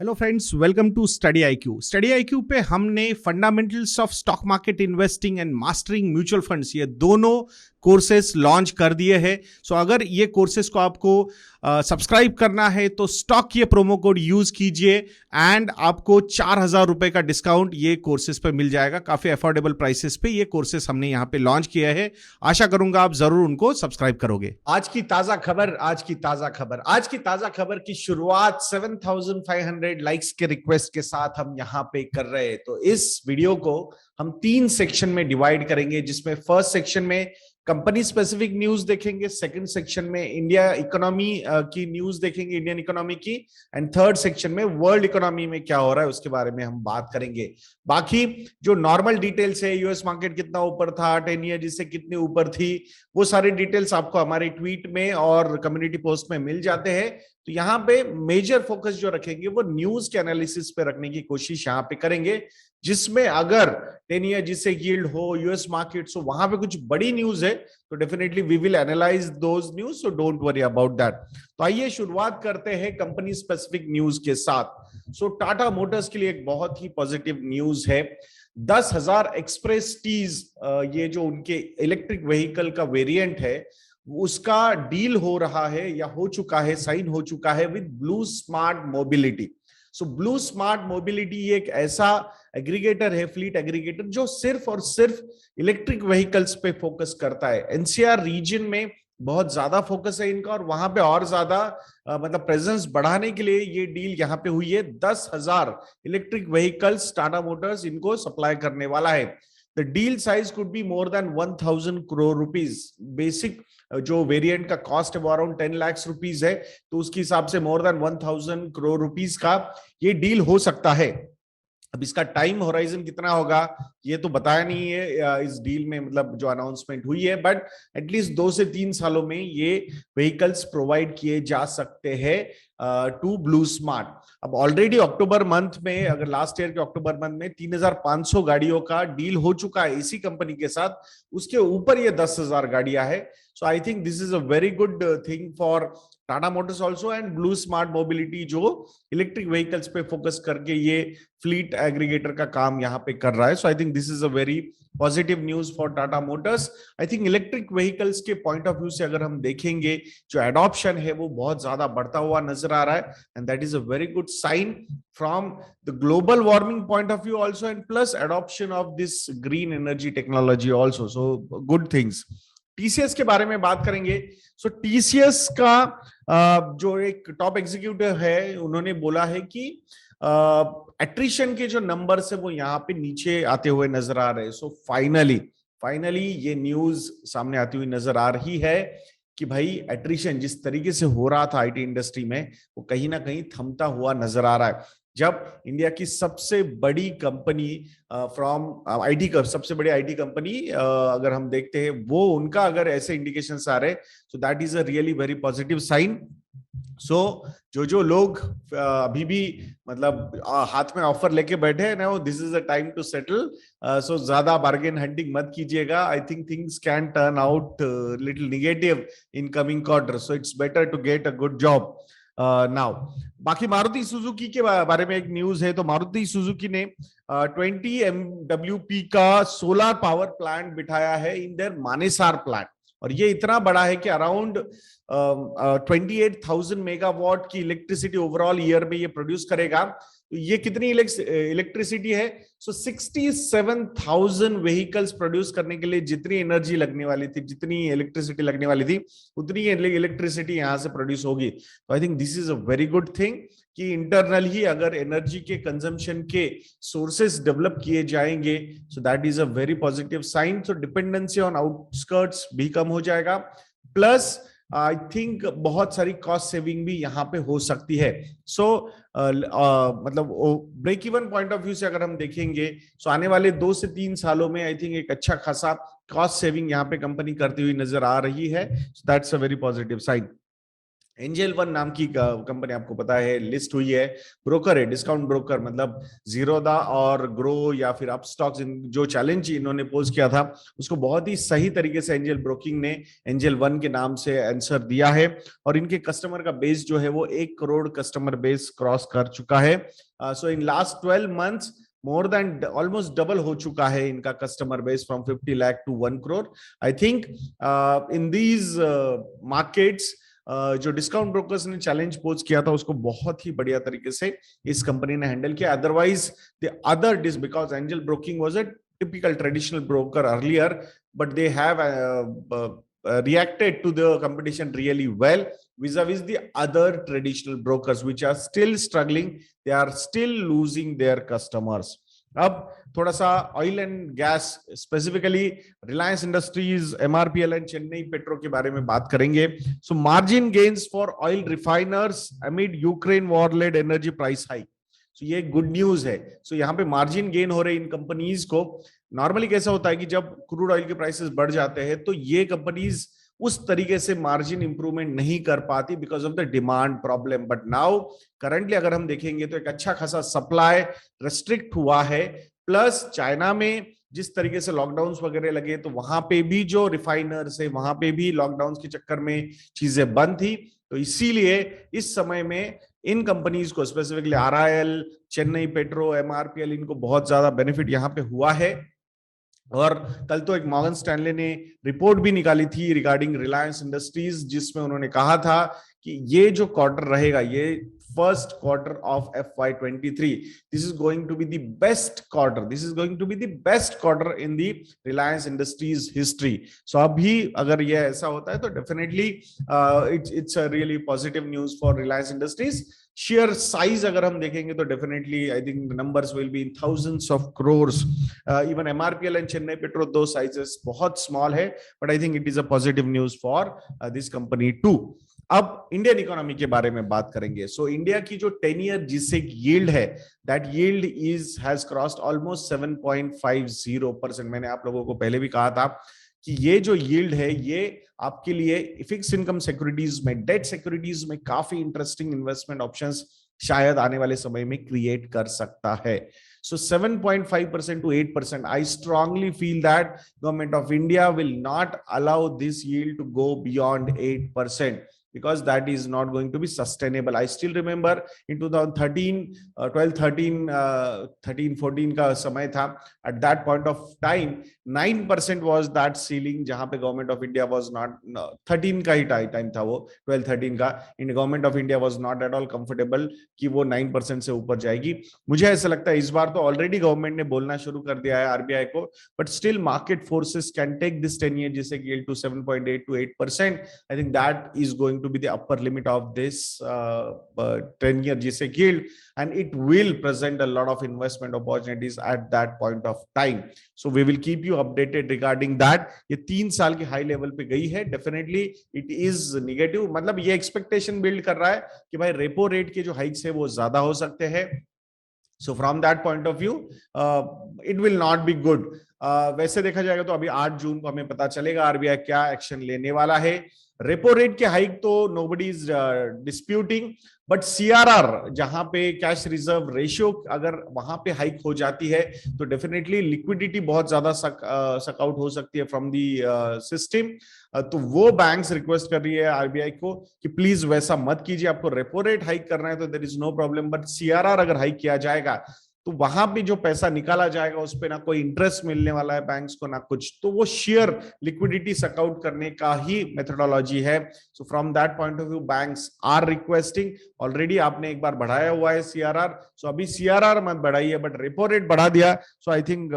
Hello friends, welcome to study IQ. Study IQ पे हमने fundamentals of stock market investing and mastering mutual funds, ये दोनों courses launch कर दिए हैं। सो अगर ये कोर्सेस को आपको सब्सक्राइब करना है तो स्टॉक ये प्रोमो कोड यूज कीजिए एंड आपको 4,000 रुपए का डिस्काउंट ये कोर्सेस पे मिल जाएगा। काफी अफोर्डेबल प्राइसेस पे ये कोर्सेस हमने यहाँ पे लॉन्च किया है। आशा करूंगा आप जरूर उनको सब्सक्राइब करोगे। आज की ताजा खबर की शुरुआत 7,500 लाइक्स के रिक्वेस्ट के साथ हम यहाँ पे कर रहे हैं। तो इस वीडियो को हम 3 सेक्शन में डिवाइड करेंगे, जिसमें फर्स्ट सेक्शन में कंपनी स्पेसिफिक न्यूज देखेंगे, सेकंड सेक्शन में इंडिया इकोनॉमी की न्यूज देखेंगे, इंडियन इकोनॉमी की, एंड थर्ड सेक्शन में वर्ल्ड इकोनॉमी में क्या हो रहा है उसके बारे में हम बात करेंगे। बाकी जो नॉर्मल डिटेल्स है, यूएस मार्केट कितना ऊपर था, 10 ईयर जिससे कितनी ऊपर थी, वो सारी डिटेल्स आपको हमारे ट्वीट में और कम्युनिटी पोस्ट में मिल जाते हैं। तो यहाँ पे मेजर फोकस जो रखेंगे वो न्यूज के एनालिसिस पे रखने की कोशिश यहाँ पे करेंगे, जिसमें अगर 10 ईयर जिससे यील्ड हो, यूएस मार्केट्स हो, वहां पे कुछ बड़ी न्यूज है तो definitely we will analyse those news, so don't worry about that. तो आइए शुरुआत करते हैं कंपनी स्पेसिफिक न्यूज के साथ। सो टाटा मोटर्स के लिए एक बहुत ही पॉजिटिव न्यूज है। 10,000 एक्सप्रेस टीज, ये जो उनके इलेक्ट्रिक व्हीकल का वेरिएंट है, उसका डील हो रहा है या हो चुका है, साइन हो चुका है with blue Smart mobility. So blue Smart mobility एक ऐसा एग्रीगेटर है, फ्लीट एग्रीगेटर, जो सिर्फ और सिर्फ इलेक्ट्रिक व्हीकल्स पे फोकस करता है। एनसीआर रीजन में बहुत ज्यादा फोकस है इनका, और वहां पे और ज्यादा मतलब प्रेजेंस बढ़ाने के लिए ये डील यहाँ पे हुई है। 10,000 इलेक्ट्रिक व्हीकल्स टाटा मोटर्स इनको सप्लाई करने वाला है। The deal size could be more than 1,000 crore rupees. Basic जो वेरिएंट का कॉस्ट है वो अराउंड 10 लाख रुपीज है, तो उसके हिसाब से मोर देन 1,000 करोड़ रुपीज का ये डील हो सकता है। अब इसका टाइम होराइजन कितना होगा ये तो बताया नहीं है इस डील में, मतलब जो अनाउंसमेंट हुई है, बट एटलीस्ट 2 से 3 सालों में ये व्हीकल्स प्रोवाइड किए जा सकते हैं टू ब्लू स्मार्ट। अब ऑलरेडी अक्टूबर मंथ में, अगर लास्ट ईयर के अक्टूबर मंथ में 3,500 गाड़ियों का डील हो चुका है इसी कंपनी के साथ, उसके ऊपर ये 10,000 गाड़ियां है। So I think this is a very good thing for Tata Motors also and Blue Smart Mobility, जो इलेक्ट्रिक व्हीकल्स पे फोकस करके ये फ्लीट एग्रीगेटर का काम यहाँ पे कर रहा है। So I think this is a very positive news for Tata Motors. I think electric vehicles के पॉइंट ऑफ व्यू से अगर हम देखेंगे, जो एडॉप्शन है वो बहुत ज्यादा बढ़ता हुआ नजर आ रहा है, and that is a very good sign from the global warming point of view also, and plus adoption of this green energy technology also. So good things. TCS के बारे में बात करेंगे। सो टीसीएस का जो एक टॉप एग्जीक्यूटिव है, उन्होंने बोला है कि एट्रिशन के जो नंबर्स है वो यहाँ पे नीचे आते हुए नजर आ रहे हैं। सो फाइनली ये न्यूज सामने आती हुई नजर आ रही है कि भाई एट्रिशन जिस तरीके से हो रहा था आईटी इंडस्ट्री में, वो कहीं ना कहीं थमता हुआ नजर आ रहा है। जब इंडिया की सबसे बड़ी कंपनी फ्रॉम आईटी का सबसे बड़ी आईटी कंपनी अगर हम देखते हैं, वो उनका अगर ऐसे इंडिकेशंस आ रहे, so that is a really very positive sign. So जो लोग अभी भी मतलब हाथ में ऑफर लेके बैठे हैं ना, this is a time to settle. So ज्यादा बार्गेन हंटिंग मत कीजिएगा। I think things can turn out little negative in coming quarter, so it's better to get a good job now. बाकी मारुति सुजुकी के बारे में एक न्यूज है। तो मारुति सुजुकी ने 20 MWP का सोलर पावर प्लांट बिठाया है इन देयर मानेसर प्लांट, और ये इतना बड़ा है कि अराउंड 28,000 मेगावाट की इलेक्ट्रिसिटी ओवरऑल ईयर में ये प्रोड्यूस करेगा। तो ये कितनी इलेक्ट्रिसिटी है? सो 67,000 व्हीकल्स प्रोड्यूस करने के लिए जितनी एनर्जी लगने वाली थी, जितनी इलेक्ट्रिसिटी लगने वाली थी, उतनी इलेक्ट्रिसिटी यहां से प्रोड्यूस होगी। तो I think this is a very good thing कि इंटरनल ही अगर एनर्जी के कंजम्पशन के सोर्सेस डेवलप किए जाएंगे, so that is a very positive sign. So dependency on outskirts भी कम हो जाएगा, प्लस आई थिंक बहुत सारी कॉस्ट सेविंग भी यहाँ पे हो सकती है। सो मतलब break even point of view से अगर हम देखेंगे, सो आने वाले 2 से 3 सालों में आई थिंक एक अच्छा खासा कॉस्ट सेविंग यहाँ पे कंपनी करती हुई नजर आ रही है। So that's a very positive sign. Angel One नाम की कंपनी आपको पता है लिस्ट हुई है, ब्रोकर है, डिस्काउंट ब्रोकर, मतलब जीरोदा और ग्रो या फिर अपस्टॉक्स, जो चैलेंज इन्होंने पोज किया था उसको बहुत ही सही तरीके से एंजल ब्रोकिंग ने एंजल वन के नाम से आंसर दिया है। और इनके कस्टमर का बेस जो है वो 1 करोड़ कस्टमर बेस क्रॉस कर चुका है। So in last 12 months more than almost double हो चुका है इनका customer base from 50 lakh to 1 crore. I think in these markets जो डिस्काउंट ब्रोकर्स ने चैलेंज पोज किया था उसको बहुत ही बढ़िया तरीके से इस कंपनी ने हैंडल किया। Otherwise the other dis because Angel broking was a typical traditional broker earlier, but they have reacted to the competition really well vis-a-vis the other traditional brokers which are still struggling. They are still losing their customers. अब थोड़ा सा oil and gas, specifically Reliance Industries, MRPL and Chennai Petro के बारे में बात करेंगे। So margin gains for oil refiners amid Ukraine war led energy price hike. So ये good news है। सो यहाँ पे मार्जिन गेन हो रहे इन कंपनीज को। नॉर्मली कैसा होता है कि जब क्रूड ऑयल के प्राइसेस बढ़ जाते हैं तो ये कंपनीज उस तरीके से मार्जिन इंप्रूवमेंट नहीं कर पाती because of the demand problem. But now currently अगर हम देखेंगे तो एक अच्छा खासा सप्लाई रेस्ट्रिक्ट हुआ है, प्लस चाइना में जिस तरीके से लॉकडाउन वगैरह लगे तो वहां पे भी जो रिफाइनर्स है वहां पे भी लॉकडाउन के चक्कर में चीजें बंद थी। तो इसीलिए इस समय में इन कंपनीज को specifically RIL, Chennai petro, MRPL, इनको बहुत ज्यादा बेनिफिट यहाँ पे हुआ है। और कल तो एक मॉर्गन स्टैनले ने रिपोर्ट भी निकाली थी रिगार्डिंग रिलायंस इंडस्ट्रीज, जिसमें उन्होंने कहा था कि ये जो क्वार्टर रहेगा, ये first quarter of FY23, this is going to be the best quarter, this is going to be the best quarter in the Reliance Industries history. So अभी अगर ये ऐसा होता है तो definitely it's a really positive news for Reliance Industries. Share size अगर हम देखेंगे तो definitely I think numbers will be in thousands of crores. Even MRPL and Chennai Petro दो साइजेस बहुत स्मॉल है, but I think it is a positive news for this company too. अब Indian economy के बारे में बात करेंगे। सो इंडिया की जो 10 ईयर जिसे यील्ड है, that yield is has crossed almost 7.50%। मैंने आप लोगों को पहले भी कहा था कि ये जो यील्ड है ये आपके लिए फिक्स इनकम सिक्योरिटीज में, डेट सिक्योरिटीज में काफी इंटरेस्टिंग इन्वेस्टमेंट ऑप्शंस शायद आने वाले समय में क्रिएट कर सकता है। So 7.5% to 8%. I strongly feel that Government of India will not allow this yield to go beyond 8%. Because that is not going to be sustainable. I still remember in 2013, 12, 13, 13, 14 का समय था. At that point of time, 9% was that ceiling जहाँ पे Government of India was not, 13 का ही time था वो, 12, 13 का. In Government of India was not at all comfortable कि वो 9% से ऊपर जाएगी. मुझे ऐसा लगता है इस बार तो ऑलरेडी गवर्नमेंट ने बोलना शुरू कर दिया है आरबीआई को, but still market forces can take this 10 year जिसे yield to 7.8 to 8%. I think that is going to be the upper limit of this 10 year GSEC yield, and it will present a lot of investment opportunities at that point of time. So we will keep you updated regarding that. ये 3 साल की high level पे गई है, definitely it is negative, मतलब ये expectation build कर रहा है कि भाई रेपो रेट के जो हाइक्स है वो ज्यादा हो सकते हैं। So from that point of view, it will not be good. वैसे देखा जाएगा तो अभी 8 जून को हमें पता चलेगा आरबीआई क्या एक्शन लेने वाला है। रेपो रेट के हाइक तो nobody is disputing, but CRR जहां पे कैश रिजर्व रेशियो अगर वहां पे हाइक हो जाती है तो डेफिनेटली लिक्विडिटी बहुत ज्यादा सक आउट हो सकती है फ्रॉम दी सिस्टम। तो वो बैंक्स रिक्वेस्ट कर रही है आरबीआई को कि प्लीज वैसा मत कीजिए, आपको रेपो रेट हाइक करना है तो there is no problem, but CRR अगर हाइक किया जाएगा तो वहां भी जो पैसा निकाला जाएगा उस पे ना कोई इंटरेस्ट मिलने वाला है बैंक्स को ना कुछ, तो वो शेयर लिक्विडिटी सकआउट करने का ही मेथोडोलॉजी है। So from that point of view banks are requesting, already आपने एक बार बढ़ाया हुआ है सीआरआर, सो अभी सीआरआर मत बढ़ाइए बट रेपो रेट बढ़ा दिया, so I think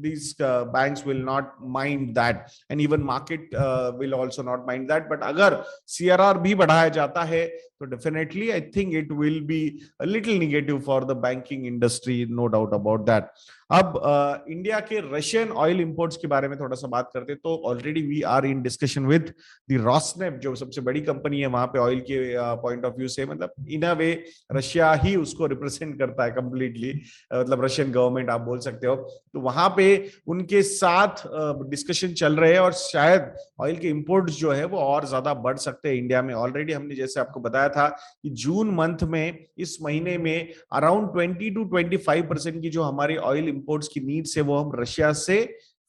these banks will not mind that and even market will also not mind that. But अगर सीआरआर भी बढ़ाया जाता है तो definitely I think it will be a little negative for the banking industry, no doubt about that. अब India के Russian oil imports के बारे में थोड़ा सा बात करते हैं। तो already we are in discussion with the Rosneft, जो सबसे बड़ी कंपनी है वहां पे ऑयल के पॉइंट ऑफ व्यू से, मतलब इन अ वे रशिया ही उसको रिप्रेजेंट करता है कंप्लीटली, मतलब रशियन गवर्नमेंट आप बोल सकते हो। तो वहां पे उनके साथ डिस्कशन चल रहे हैं और शायद ऑयल के इंपोर्ट जो है वो और ज्यादा बढ़ सकते हैं इंडिया में। ऑलरेडी हमने जैसे आपको बताया था कि जून मंथ में, इस महीने में अराउंड 20 to 25% की जो हमारी ऑयल इंपोर्ट्स की नीड्स है वो हम रशिया से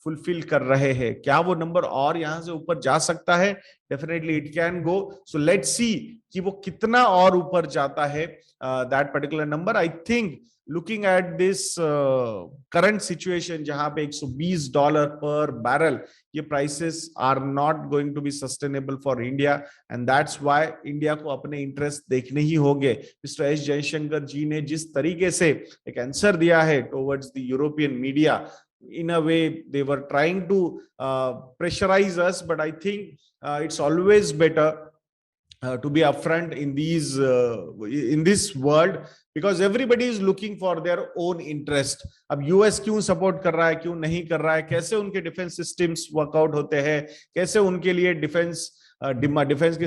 फुलफिल कर रहे हैं। क्या वो नंबर और यहां से ऊपर जा सकता है? Definitely it can go. So let's see कि वो कितना और ऊपर जाता है that particular number. I think looking at this current situation जहां पे $120 पर बैरल, ये prices are not going to be sustainable for India, and that's why India को अपने इंटरेस्ट देखने ही होंगे। मिस्टर एस जयशंकर जी ने जिस तरीके से एक आंसर दिया है towards the European media, in a way they were trying to pressurize us, but I think it's always better to be upfront in this world, because everybody is looking for their own interest. अब US क्यों support कर रहा है, क्यों नहीं कर रहा है, कैसे उनके डिफेंस सिस्टम्स वर्कआउट होते हैं, कैसे उनके लिए डिफेंस के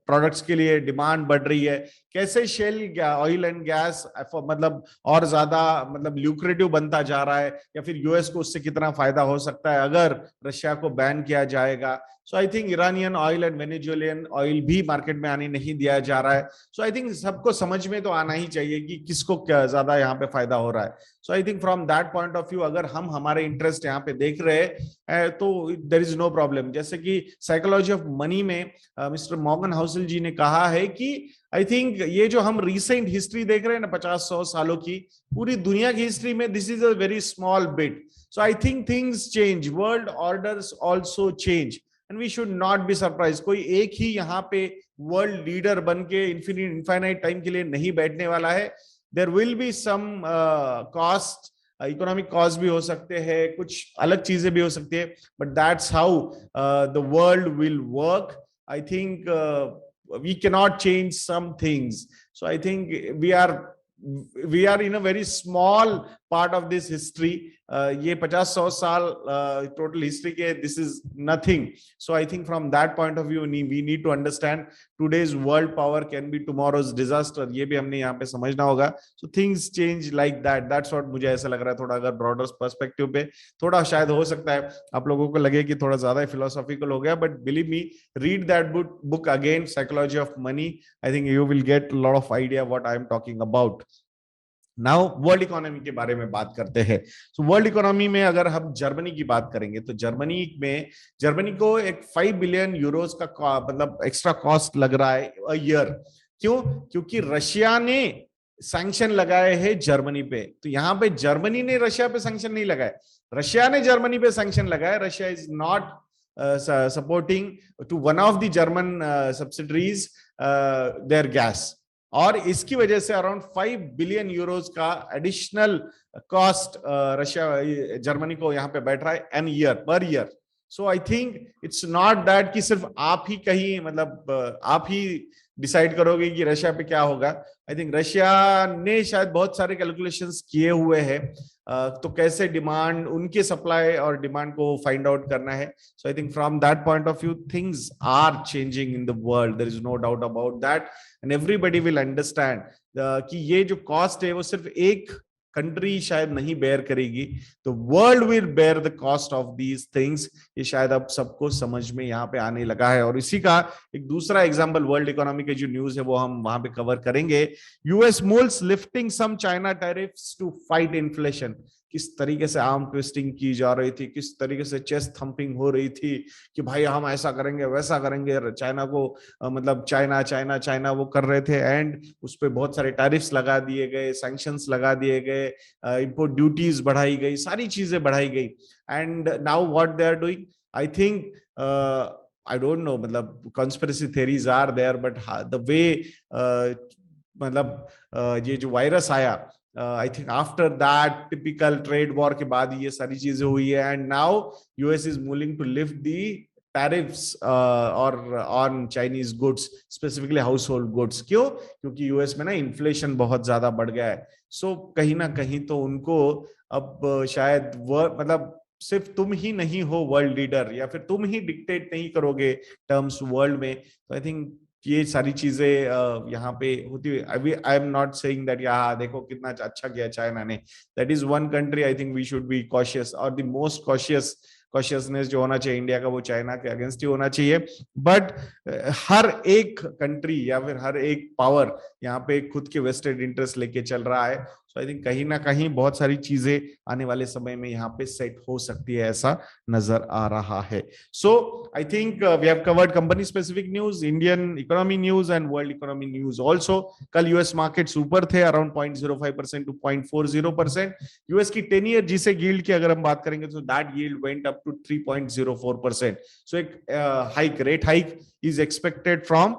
प्रोडक्ट्स के लिए डिमांड बढ़ रही है, कैसे शेल ऑयल एंड गैस मतलब और ज्यादा मतलब ल्यूक्रेटिव बनता जा रहा है, या फिर यूएस को उससे कितना फायदा हो सकता है अगर रशिया को बैन किया जाएगा। So I think Iranian oil and Venezuelan oil भी मार्केट में आने नहीं दिया जा रहा है। सो आई थिंक सबको समझ में तो आना ही चाहिए कि किसको क्या ज्यादा यहाँ पे फायदा हो रहा है। So I think from that point of view अगर हम हमारे इंटरेस्ट यहाँ पे देख रहे हैं तो देयर इज नो प्रॉब्लम। जैसे कि साइकोलॉजी ऑफ मनी में मिस्टर मॉर्गन हाउसल जी ने कहा है कि आई थिंक ये जो हम रिसेंट हिस्ट्री देख रहे हैं ना 50-100 सालों की, पूरी दुनिया की हिस्ट्री में this is a very small bit. So I think things change, world orders also change, and we should not be surprise. कोई एक ही यहाँ पे वर्ल्ड लीडर बन के इनफाइनाइट टाइम के लिए नहीं बैठने वाला है। There will be some cost, economic cost भी हो सकते हैं, कुछ अलग चीजें भी हो सकती है, but that's how the world will work. I think we cannot change some things. So I think we are in a very small part of this history. ये 50-100 साल total history के, this is nothing. So I think from that point of view we need to understand today's world power can be tomorrow's disaster. ये भी हमने यहाँ पे समझना होगा। So things change like that. That's what मुझे ऐसा लग रहा है। थोड़ा अगर broader perspective पे थोड़ा शायद हो सकता है आप लोगों को लगे कि थोड़ा ज्यादा philosophical हो गया, but believe me, read that book again, Psychology of Money. I think you will get a lot of idea what I am talking about. Now world economy के बारे में बात करते हैं। तो वर्ल्ड इकोनॉमी में अगर हम जर्मनी की बात करेंगे तो जर्मनी को एक 5 बिलियन यूरोस का मतलब एक्स्ट्रा कॉस्ट लग रहा है अ ईयर। क्यों? क्योंकि रशिया ने सैंक्शन लगाए हैं जर्मनी पे। तो यहाँ पे जर्मनी ने रशिया पे सैंक्शन नहीं लगाए, रशिया ने जर्मनी पे सैंक्शन लगाया। Russia is not supporting to one of the German subsidiaries their gas, और इसकी वजह से अराउंड 5 बिलियन यूरोस का एडिशनल कॉस्ट रशिया जर्मनी को यहाँ पे बैठ रहा है an year per year. So I think it's not that कि सिर्फ आप ही कहीं मतलब आप ही डिसाइड करोगे कि रशिया पे क्या होगा। आई थिंक रशिया ने शायद बहुत सारे कैलकुलेशंस किए हुए हैं, तो कैसे डिमांड, उनके सप्लाई और डिमांड को फाइंड आउट करना है। So I think from that point of view things are changing in the world, there is no doubt about that, and everybody will understand कि ये जो कॉस्ट है वो सिर्फ एक कंट्री शायद नहीं बेयर करेगी, तो world will bear the cost of these things. ये शायद अब सबको समझ में यहाँ पे आने लगा है। और इसी का एक दूसरा एग्जांपल वर्ल्ड इकोनॉमी के जो न्यूज है वो हम वहां पे कवर करेंगे। US moves lifting some China tariffs to fight inflation. किस तरीके से आर्म ट्विस्टिंग की जा रही थी, किस तरीके से चेस्ट थंपिंग हो रही थी कि भाई हम ऐसा करेंगे वैसा करेंगे, चाइना को मतलब चाइना चाइना चाइना वो कर रहे थे, एंड उस पर बहुत सारे टैरिफ्स लगा दिए गए, सैंक्शंस लगा दिए गए, इंपोर्ट ड्यूटीज बढ़ाई गई, सारी चीजें बढ़ाई गई। And now what they are doing, I think I don't know, मतलब conspiracy theories are there, but the way मतलब ये जो वायरस आया, I think after that typical trade war के बाद ये सारी चीजें हुई है, and now US is moving to lift the tariffs और on Chinese goods, specifically household goods. क्यों? क्योंकि यूएस में ना इन्फ्लेशन बहुत ज्यादा बढ़ गया है। सो कहीं ना कहीं तो उनको अब शायद मतलब सिर्फ तुम ही नहीं हो वर्ल्ड लीडर, या फिर तुम ही डिक्टेट नहीं करोगे टर्म्स वर्ल्ड में। तो आई थिंक ये सारी चीजें यहाँ पे होती हुई, I am not saying that यहाँ देखो कितना अच्छा किया चाइना ने, that is one country I think we should be cautious, और द मोस्ट कॉशियसनेस जो होना चाहिए इंडिया का वो चाइना के अगेंस्ट ही होना चाहिए। बट हर एक कंट्री या फिर हर एक पावर यहाँ पे खुद के वेस्टेड इंटरेस्ट लेके चल रहा है। सो आई थिंक कहीं ना कहीं बहुत सारी चीजें आने वाले समय में यहाँ पे सेट हो सकती है, ऐसा नजर आ रहा है। So I think we have covered company specific news, Indian economy news and world economy news also. कल यूएस मार्केट्स ऊपर थे अराउंड 0.05% टू 0.40%। यूएस की 10 ईयर जीसे यील्ड की अगर हम बात करेंगे तो that yield went up to 3.04%। So एक rate hike is expected from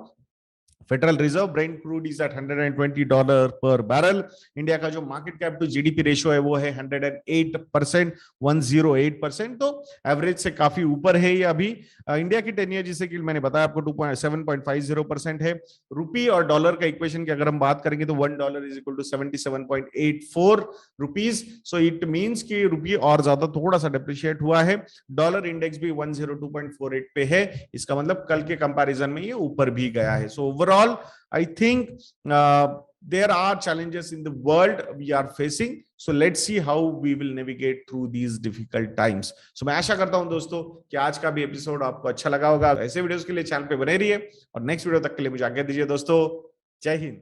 Federal Reserve. Brent crude is at $120 per barrel. India का जो market cap to GDP ratio है वो है 108%, 108%। तो एवरेज से काफी ऊपर है ये अभी। इंडिया की 10 ईयर जिसे कि मैंने बताया आपको 7.50% है। रुपी और डॉलर का इक्वेशन की अगर हम बात करेंगे तो $1 is equal to 77.84 rupees. So it means कि रुपी और ज्यादा थोड़ा सा डिप्रिशिएट हुआ है। डॉलर इंडेक्स भी 102.48 पे है, इसका मतलब कल के कंपैरिजन में ये ऊपर भी गया है। So overall I think there are challenges in the world we are facing. So let's see how we will navigate through these difficult times. So मैं आशा करता हूं दोस्तों कि आज का भी एपिसोड आपको अच्छा लगा होगा। ऐसे वीडियोस के लिए चैनल पे बने रहिए और नेक्स्ट वीडियो तक के लिए मुझे आज्ञा दीजिए दोस्तों। जय हिंद।